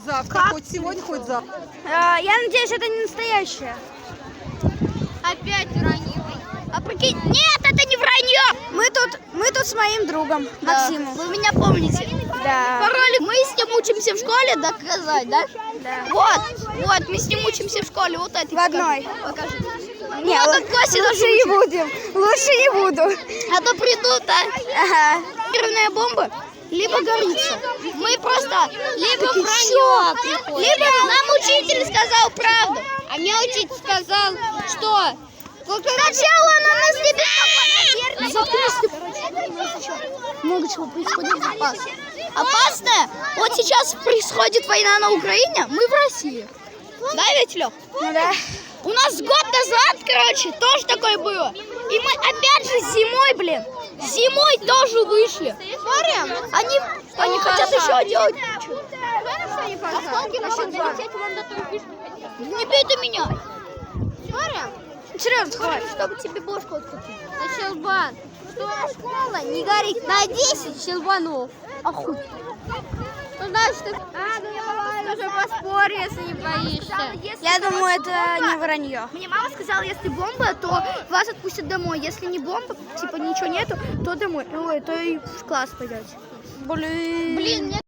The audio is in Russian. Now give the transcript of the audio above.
Завтра, хоть сегодня, хоть завтра. Я надеюсь, это не настоящее. Опять вранье. А прикинь, нет, это не вранье. Мы тут с моим другом Максимом. Вы меня помните? Да. Паролик, мы с ним учимся в школе, доказать, да? Да. Вот, мы с ним учимся в школе, вот это. В одной. Покажи. Не, в этом классе лучше даже не будем. Лучше не буду. А то придут, а? Ага. Ядерная бомба либо горится. Мы просто либо вранье, либо нам учитель сказал правду. А мне учитель сказал, что сначала на нас не беспокоит. Много чего происходит опасно. Опасное? Вот сейчас происходит война на Украине, мы в России. Да, ведь, Лёх? Ну да. У нас год назад, короче, тоже такое было. И мы опять же зимой, зимой тоже вышли. Смотрим, они хотят еще делать. Не бей ты меня. Серьезно, хватит. Чтобы тебе бошку открутить. На щелбан. Что школа не горит на 10 щелбанов. Охуй. Ну значит, ты уже поспорь, если не боишься. Я думаю, это не вранье. Мне мама сказала, если бомба, то вас отпустят домой. Если не бомба, типа ничего нету, то домой. Ой, то и в класс пойдете. Блин. Нет.